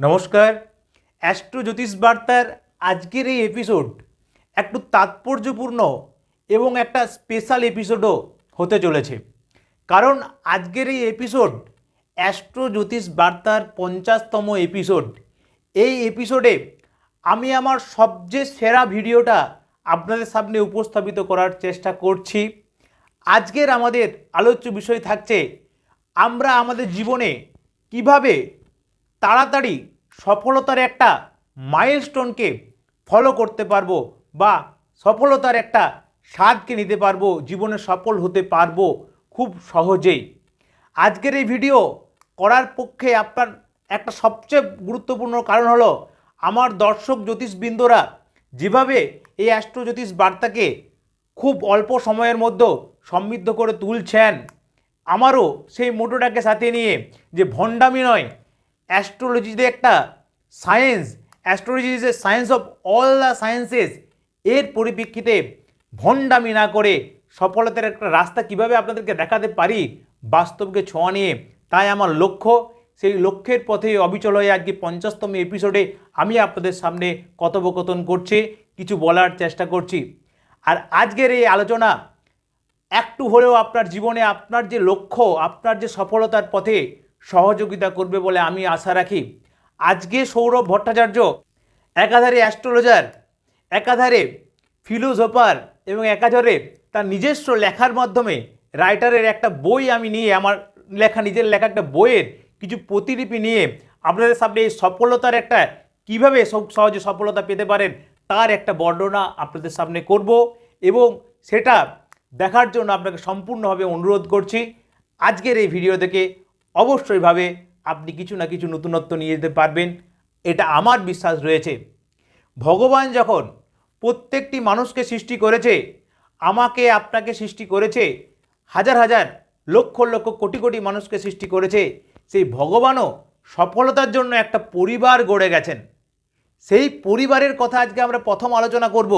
নমস্কার। অ্যাস্ট্রো জ্যোতিষ বার্তার আজকের এই এপিসোড একটু তাৎপর্যপূর্ণ এবং একটা স্পেশাল এপিসোডও হতে চলেছে। কারণ আজকের এই এপিসোড অ্যাস্ট্রো জ্যোতিষ বার্তার 50তম এপিসোড। এই এপিসোডে আমি আমার সবচেয়ে সেরা ভিডিওটা আপনাদের সামনে উপস্থাপিত করার চেষ্টা করছি। আজকের আমাদের আলোচ্য বিষয় থাকছে আমরা আমাদের জীবনে কিভাবে তাড়াতাড়ি সফলতার একটা মাইলস্টোনকে ফলো করতে পারবো বা সফলতার একটা স্বাদকে নিতে পারবো, জীবনে সফল হতে পারবো খুব সহজেই। আজকের এই ভিডিও করার পক্ষে আপনার একটা সবচেয়ে গুরুত্বপূর্ণ কারণ হলো আমার দর্শক জ্যোতিষবৃন্দরা যেভাবে এই অ্যাস্ট্রো জ্যোতিষ বার্তাকে খুব অল্প সময়ের মধ্যে সমৃদ্ধ করে তুলছেন, আমারও সেই মোটোটাকে সাথে নিয়ে যে ভণ্ডামি নয়, অ্যাস্ট্রোলজি যে একটা science, astrology is a science of all the sciences, এর পরিপ্রেক্ষিতে ভণ্ডামি না করে সফলতার একটা রাস্তা কিভাবে আপনাদেরকে দেখাতে পারি বাস্তবকে ছোঁয়া নিয়ে, তাই আমার লক্ষ্য। সেই লক্ষ্যের পথে অবিচল হয়ে আজকে 50তম এপিসোডে আমি আপনাদের সামনে কথোপকথন করছি, কিছু বলার চেষ্টা করছি। আর আজকের এই আলোচনা একটু হলেও আপনার জীবনে আপনার যে লক্ষ্য, আপনার যে সফলতার পথে সহযোগিতা করবে বলে আমি আশা রাখি। আজকে সৌরভ ভট্টাচার্য একাধারে অ্যাস্ট্রোলজার, একাধারে ফিলোসোফার এবং একাধারে তার নিজস্ব লেখার মাধ্যমে রাইটারের একটা বই আমি নিয়ে, আমার লেখা, নিজের লেখা একটা বইয়ের কিছু প্রতিলিপি নিয়ে আপনাদের সামনে এই সফলতার একটা কীভাবে সহজে সফলতা পেতে পারেন তার একটা বর্ণনা আপনাদের সামনে করব এবং সেটা দেখার জন্য আপনাকে সম্পূর্ণভাবে অনুরোধ করছি। আজকের এই ভিডিও থেকে অবশ্যইভাবে আপনি কিছু না কিছু নতুনত্ব নিয়ে যেতে পারবেন, এটা আমার বিশ্বাস রয়েছে। ভগবান যখন প্রত্যেকটি মানুষকে সৃষ্টি করেছে, আমাকে আপনাকে সৃষ্টি করেছে, হাজার হাজার লক্ষ লক্ষ কোটি কোটি মানুষকে সৃষ্টি করেছে, সেই ভগবানও সফলতার জন্য একটা পরিবার গড়ে গেছেন। সেই পরিবারের কথা আজকে আমরা প্রথম আলোচনা করব।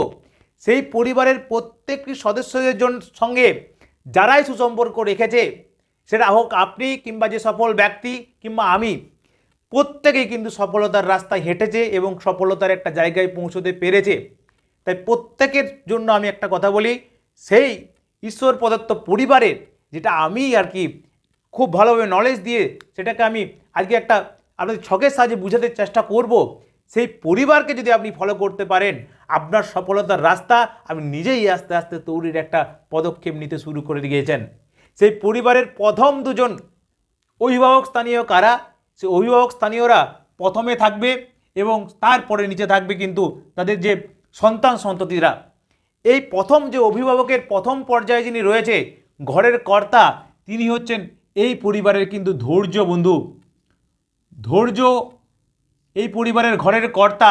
সেই পরিবারের প্রত্যেকটি সদস্যদের সঙ্গে যারাই সুসম্পর্ক রেখেছে, সেটা হোক আপনি কিংবা যে সফল ব্যক্তি কিংবা আমি, প্রত্যেকেই কিন্তু সফলতার রাস্তায় হেঁটেছে এবং সফলতার একটা জায়গায় পৌঁছতে পেরেছে। তাই প্রত্যেকের জন্য আমি একটা কথা বলি, সেই ঈশ্বর প্রদত্ত পরিবারের যেটা আমি আর কি খুব ভালোভাবে নলেজ দিয়ে সেটাকে আমি আজকে একটা আপনাদের ছকের সাহায্যে বুঝাতে চেষ্টা করব। সেই পরিবারকে যদি আপনি ফলো করতে পারেন, আপনার সফলতার রাস্তা আপনি নিজেই আস্তে আস্তে তৈরির একটা পদক্ষেপ নিতে শুরু করে দিয়েছেন। সেই পরিবারের প্রথম দুজন অভিভাবক স্থানীয় কারা, সেই অভিভাবক স্থানীয়রা প্রথমে থাকবে এবং তারপরে নিচে থাকবে কিন্তু তাদের যে সন্তান সন্ততিরা। এই প্রথম যে অভিভাবকের প্রথম পর্যায়ে যিনি রয়েছে, ঘরের কর্তা, তিনি হচ্ছেন এই পরিবারের কিন্তু ধৈর্য বন্ধু। ধৈর্য এই পরিবারের ঘরের কর্তা।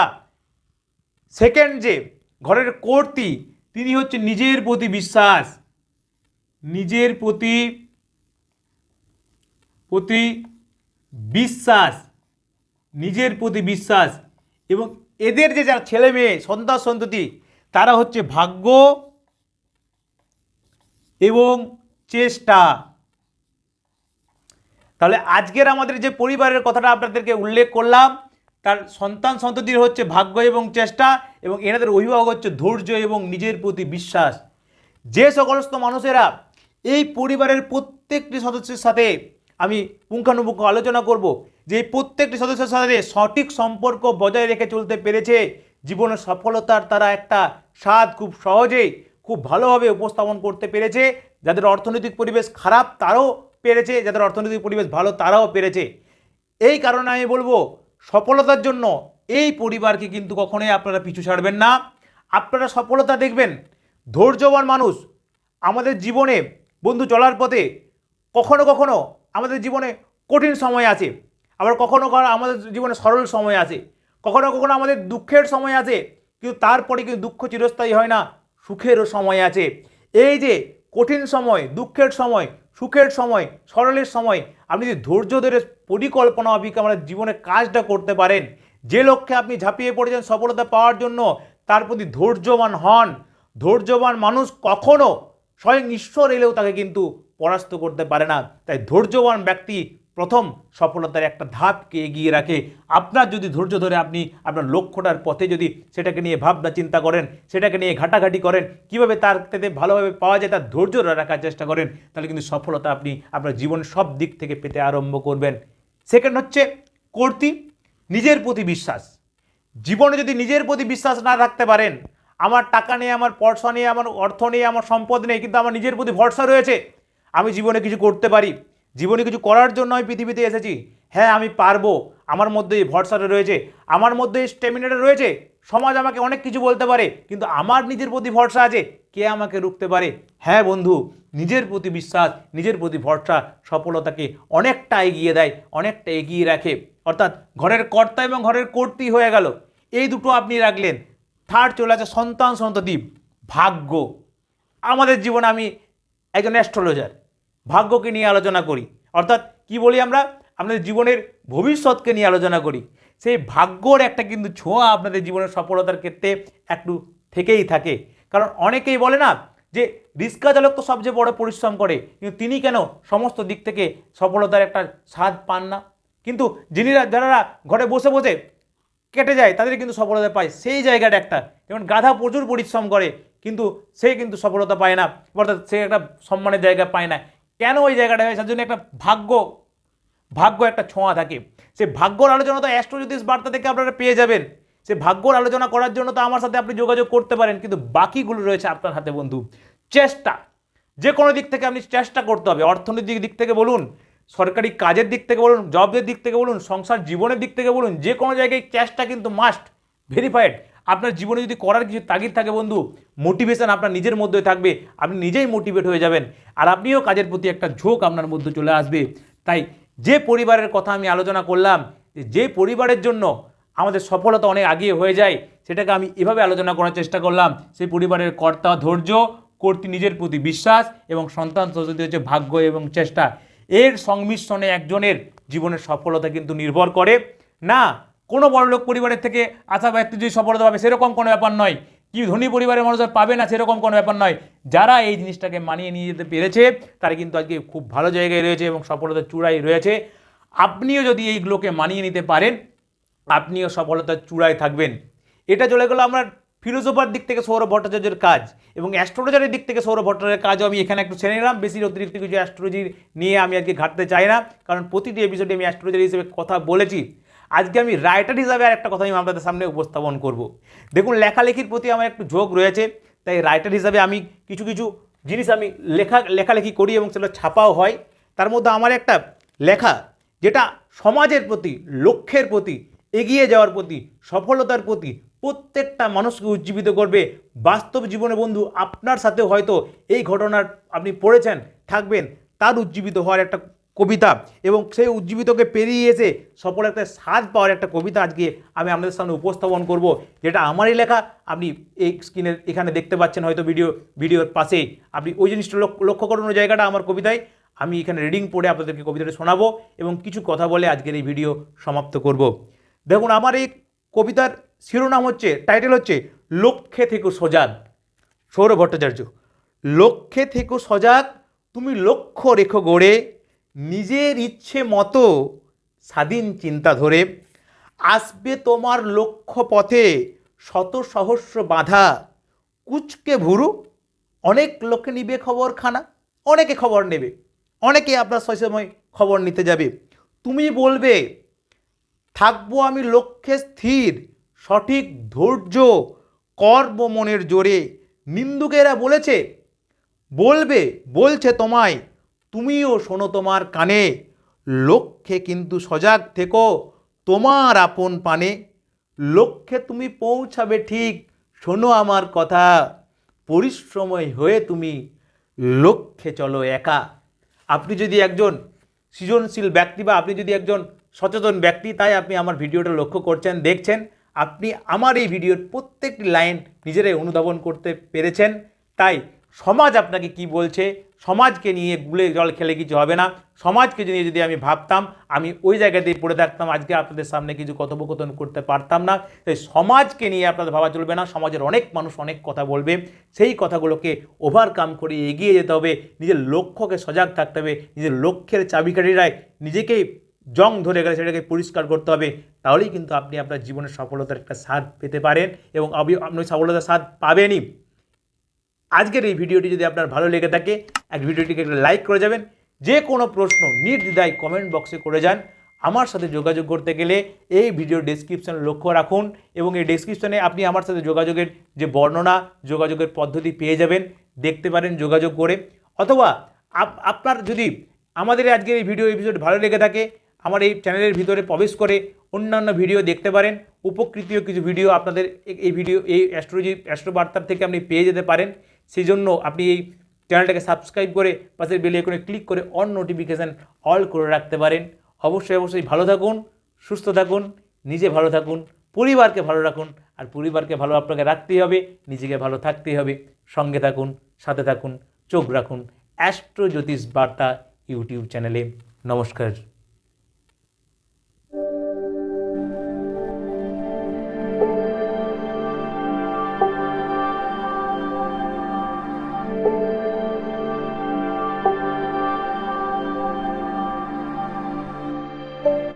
সেকেন্ড যে ঘরের কর্ত্রী, তিনি হচ্ছেন নিজের প্রতি বিশ্বাস, নিজের প্রতি বিশ্বাস, নিজের প্রতি বিশ্বাস। এবং এদের যে যারা ছেলে মেয়ে সন্তান সন্ততি, তারা হচ্ছে ভাগ্য এবং চেষ্টা। তাহলে আজকের আমাদের যে পরিবারের কথাটা আপনাদেরকে উল্লেখ করলাম, তার সন্তান সন্ততির হচ্ছে ভাগ্য এবং চেষ্টা, এবং এনাদের অভিভাবক হচ্ছে ধৈর্য এবং নিজের প্রতি বিশ্বাস। যে সকলস্থ মানুষেরা এই পরিবারের প্রত্যেকটি সদস্যের সাথে আমি পুঙ্খানুপুঙ্খ আলোচনা করব, যে এই প্রত্যেকটি সদস্যের সাথে সঠিক সম্পর্ক বজায় রেখে চলতে পেরেছে, জীবনের সফলতার তারা একটা স্বাদ খুব সহজেই খুব ভালোভাবে উপস্থাপন করতে পেরেছে। যাদের অর্থনৈতিক পরিবেশ খারাপ তারাও পেরেছে, যাদের অর্থনৈতিক পরিবেশ ভালো তারাও পেরেছে। এই কারণে আমি বলবো, সফলতার জন্য এই পরিবারকে কিন্তু কখনোই আপনারা পিছু ছাড়বেন না। আপনারা সফলতা দেখবেন। ধৈর্যবান মানুষ আমাদের জীবনে বন্ধু চলার পথে কখনো কখনো আমাদের জীবনে কঠিন সময় আছে, আবার কখনো কখনো আমাদের জীবনে সরল সময় আছে, কখনো কখনো আমাদের দুঃখের সময় আছে, কিন্তু তারপরে কিন্তু দুঃখ চিরস্থায়ী হয় না, সুখেরও সময় আছে। এই যে কঠিন সময়, দুঃখের সময়, সুখের সময়, সরলের সময় আপনি যদি ধৈর্য ধরে পরিকল্পনা মাফিক আমাদের জীবনে কাজটা করতে পারেন, যে লক্ষ্যে আপনি ঝাঁপিয়ে পড়েছেন সফলতা পাওয়ার জন্য, তার প্রতি ধৈর্যবান হন। ধৈর্যবান মানুষ কখনো স্বয়ং ঈশ্বর এলেও তাকে কিন্তু পরাস্ত করতে পারে না। তাই ধৈর্যবান ব্যক্তি প্রথম সফলতার একটা ধাপকে এগিয়ে রাখে। আপনার যদি ধৈর্য ধরে আপনি আপনার লক্ষ্যটার পথে যদি সেটাকে নিয়ে ভাবনা চিন্তা করেন, সেটাকে নিয়ে ঘাটাঘাটি করেন, কীভাবে তার থেকে ভালোভাবে পাওয়া যায় তার ধৈর্য রাখার চেষ্টা করেন, তাহলে কিন্তু সফলতা আপনি আপনার জীবনের সব দিক থেকে পেতে আরম্ভ করবেন। সেকেন্ড হচ্ছে কর্তৃ, নিজের প্রতি বিশ্বাস। জীবনে যদি নিজের প্রতি বিশ্বাস না রাখতে পারেন, আমার টাকা নেই, আমার পয়সা নেই, আমার অর্থ নেই, আমার সম্পদ নেই, কিন্তু আমার নিজের প্রতি ভরসা রয়েছে, আমি জীবনে কিছু করতে পারি, জীবনে কিছু করার জন্য আমি পৃথিবীতে এসেছি, হ্যাঁ আমি পারবো, আমার মধ্যে এই ভরসাটা রয়েছে, আমার মধ্যে এই স্ট্যামিনাটা রয়েছে, সমাজ আমাকে অনেক কিছু বলতে পারে, কিন্তু আমার নিজের প্রতি ভরসা আছে, কে আমাকে রুখতে পারে? হ্যাঁ বন্ধু, নিজের প্রতি বিশ্বাস, নিজের প্রতি ভরসা সফলতাকে অনেকটা এগিয়ে দেয়, অনেকটা এগিয়ে রাখে। অর্থাৎ ঘরের কর্তা এবং ঘরের কর্ত্রী হয়ে গেল, এই দুটো আপনি রাখলেন। থার্ড চলে আছে সন্তান সন্ততি, ভাগ্য। আমাদের জীবনে আমি একজন অ্যাস্ট্রোলজার, ভাগ্যকে নিয়ে আলোচনা করি, অর্থাৎ কি বলি আমরা, আপনাদের জীবনের ভবিষ্যৎকে নিয়ে আলোচনা করি। সেই ভাগ্যর একটা কিন্তু ছোঁয়া আপনাদের জীবনের সফলতার ক্ষেত্রে একটু থেকেই থাকে। কারণ অনেকেই বলে না যে রিক্সা চালক তো সবচেয়ে বড় পরিশ্রম করে, কিন্তু তিনি কেন সমস্ত দিক থেকে সফলতার একটা স্বাদ পান না? কিন্তু যারা ঘরে বসে বসে কেটে যায় তাদের কিন্তু সফলতা পায়, সেই জায়গাটা একটা। যেমন গাধা প্রচুর পরিশ্রম করে কিন্তু সে কিন্তু সফলতা পায় না, অর্থাৎ সে একটা সম্মানের জায়গা পায় না। কেন ওই জায়গাটা হয়? তার জন্য একটা ভাগ্য একটা ছোঁয়া থাকে। সে ভাগ্যর আলোচনা তো অ্যাস্ট্রো জ্যোতিষ বার্তা থেকে আপনারা পেয়ে যাবেন। সে ভাগ্যর আলোচনা করার জন্য তো আমার সাথে আপনি যোগাযোগ করতে পারেন, কিন্তু বাকিগুলো রয়েছে আপনার হাতে বন্ধু। চেষ্টা, যে কোনো দিক থেকে আপনি চেষ্টা করতে হবে। অর্থনৈতিক দিক থেকে বলুন, সরকারি কাজের দিক থেকে বলুন, জবের দিক থেকে বলুন, সংসার জীবনের দিক থেকে বলুন, যে কোনো জায়গায় চেষ্টা কিন্তু মাস্ট, ভেরিফাইড। আপনার জীবনে যদি করার কিছু তাগিদ থাকে বন্ধু, মোটিভেশন আপনার নিজের মধ্যে থাকবে, আপনি নিজেই মোটিভেট হয়ে যাবেন, আর আপনিও কাজের প্রতি একটা ঝোঁক আপনার মধ্যে চলে আসবে। তাই যে পরিবারের কথা আমি আলোচনা করলাম, যে পরিবারের জন্য আমাদের সফলতা অনেক আগিয়ে হয়ে যায়, সেটাকে আমি এভাবে আলোচনা করার চেষ্টা করলাম। সেই পরিবারের কর্তা ধৈর্য, কর্তৃ নিজের প্রতি বিশ্বাস, এবং সন্তান সন্ততি হচ্ছে ভাগ্য এবং চেষ্টা। এর সংমিশ্রণে একজনের জীবনের সফলতা কিন্তু নির্ভর করে না। কোনো বড়লোক পরিবারের থেকে আসা ব্যক্তি যদি সফলতা পাবে সেরকম কোনো ব্যাপার নয়, কি ধনী পরিবারের মানুষ পাবে না সেরকম কোনো ব্যাপার নয়। যারা এই জিনিসটাকে মানিয়ে নিয়ে যেতে পেরেছে তারা কিন্তু আজকে খুব ভালো জায়গায় রয়েছে এবং সফলতার চূড়ায় রয়েছে। আপনিও যদি এইগুলোকে মানিয়ে নিতে পারেন, আপনিও সফলতার চূড়ায় থাকবেন। এটা চলে গেল আমরা ফিলোসফার দিক থেকে সৌরভ ভট্টাচার্যের কাজ, এবং অ্যাস্ট্রোলজারের দিক থেকে সৌরভ ভট্টাচার্যের কাজও আমি এখানে একটু ছেড়ে নিলাম। বেশি অতিরিক্ত কিছু অ্যাস্ট্রোলজি নিয়ে আমি আজকে ঘাটতে চাই না, কারণ প্রতিটি এপিসোডে আমি অ্যাস্ট্রোলজার হিসেবে কথা বলেছি। আজকে আমি রাইটার হিসাবে আর একটা কথা আমি আপনাদের সামনে উপস্থাপন করব। দেখুন, লেখালেখির প্রতি আমার একটু ঝোঁক রয়েছে, তাই রাইটার হিসাবে আমি কিছু জিনিস আমি লেখালেখি করি এবং সেটা ছাপাও হয়। তার মধ্যে আমার একটা লেখা যেটা সমাজের প্রতি, লক্ষ্যের প্রতি, এগিয়ে যাওয়ার প্রতি, সফলতার প্রতি প্রত্যেকটা মানুষকে উজ্জীবিত করবে। বাস্তব জীবনে বন্ধু আপনার সাথে হয়তো এই ঘটনার আপনি পড়েছেন, থাকবেন, তার উজ্জীবিত হওয়ার একটা কবিতা, এবং সেই উজ্জীবিতকে পেরিয়ে এসে সফল একটা স্বাদ পাওয়ার একটা কবিতা আজকে আমি আপনাদের সামনে উপস্থাপন করব, যেটা আমারই লেখা। আপনি এই স্ক্রিনের এখানে দেখতে পাচ্ছেন হয়তো ভিডিওর পাশেই, আপনি ওই জিনিসটা লক্ষ্য করুন, ওই জায়গাটা আমার কবিতায়। আমি এখানে রিডিং পড়ে আপনাদেরকে কবিতাটা শোনাবো এবং কিছু কথা বলে আজকের এই ভিডিও সমাপ্ত করব। দেখুন, আমার এই কবিতার শিরোনাম হচ্ছে, টাইটেল হচ্ছে লক্ষ্যে থেকো সজাগ। সৌরভ ভট্টাচার্য। লক্ষ্যে থেকো সজাগ, তুমি লক্ষ্য রেখো গড়ে, নিজের ইচ্ছে মতো স্বাধীন চিন্তা ধরে, আসবে তোমার লক্ষ্য পথে শত সহস্র বাধা, কুচকে ভুরু অনেক লোকে নিবে খবরখানা। অনেকে খবর নেবে, অনেকে আপনার সময় খবর নিতে যাবে। তুমি বলবে থাকবো আমি লক্ষ্যে স্থির, সঠিক ধৈর্য কর্ম মনের জোরে। নিন্দুকেরা বলছে তোমায়, তুমিও শোনো তোমার কানে, লক্ষ্যে কিন্তু সজাগ থেকো তোমার আপন পানে। লক্ষ্যে তুমি পৌঁছাবে ঠিক, শোনো আমার কথা, পরিশ্রমী হয়ে তুমি লক্ষ্যে চলো একা। আপনি যদি একজন সৃজনশীল ব্যক্তি বা আপনি যদি একজন সচেতন ব্যক্তি, তাই আপনি আমার ভিডিওটা লক্ষ্য করছেন, দেখছেন, আপনি আমার এই ভিডিওর প্রত্যেকটি লাইন নিজেরাই অনুধাবন করতে পেরেছেন। তাই সমাজ আপনাকে কি বলছে, সমাজকে নিয়ে গুলে জল খেলে কিছু হবে না। সমাজকে নিয়ে যদি আমি ভাবতাম, আমি ওই জায়গাতেই পড়ে থাকতাম, আজকে আপনাদের সামনে কিছু কথোপকথন করতে পারতাম না। তাই সমাজকে নিয়ে আপনাদের ভাবা চলবে না। সমাজের অনেক মানুষ অনেক কথা বলবে, সেই কথাগুলোকে ওভারকাম করে এগিয়ে যেতে হবে। নিজের লক্ষ্যকে সজাগ থাকতে হবে, নিজের লক্ষ্যের চাবিকাঠিরায় নিজেকেই জং ধরে গেলে সেটাকে পরিষ্কার করতে হবে। তাহলেই কিন্তু আপনি আপনার জীবনের সফলতার একটা স্বাদ পেতে পারেন, এবং আপনি সফলতার স্বাদ পাবেনই। আজকের এই ভিডিওটি যদি আপনার ভালো লেগে থাকে, ভিডিওটিকে একটা লাইক করে যাবেন। যে কোনো প্রশ্ন নির্দ্বিধায় কমেন্ট বক্সে করে যান। আমার সাথে যোগাযোগ করতে গেলে এই ভিডিও ডেসক্রিপশনে লক্ষ্য রাখুন, এবং এই ডেসক্রিপশনে আপনি আমার সাথে যোগাযোগের যে বর্ণনা, যোগাযোগের পদ্ধতি পেয়ে যাবেন, দেখতে পারেন যোগাযোগ করে। অথবা আপনার যদি আমাদের আজকের এই ভিডিও এপিসোড ভালো লেগে থাকে, আমার এই চ্যানেলের ভিতরে প্রবেশ করে অন্যান্য ভিডিও দেখতে পারেন। উপকৃতীয় কিছু ভিডিও আপনাদের এই অ্যাস্ট্রো বার্তার থেকে আপনি পেয়ে যেতে পারেন। সেই জন্য আপনি এই চ্যানেলটাকে সাবস্ক্রাইব করে পাশের বেল আইকনে ক্লিক করে অল নোটিফিকেশান অল করে রাখতে পারেন। অবশ্যই ভালো থাকুন, সুস্থ থাকুন, নিজে ভালো থাকুন, পরিবারকে ভালো রাখুন। আর পরিবারকে ভালো আপনাকে রাখতেই হবে, নিজেকে ভালো থাকতেই হবে। সঙ্গে থাকুন, সাথে থাকুন, চোখ রাখুন অ্যাস্ট্রো জ্যোতিষ বার্তা ইউটিউব চ্যানেলে। নমস্কার।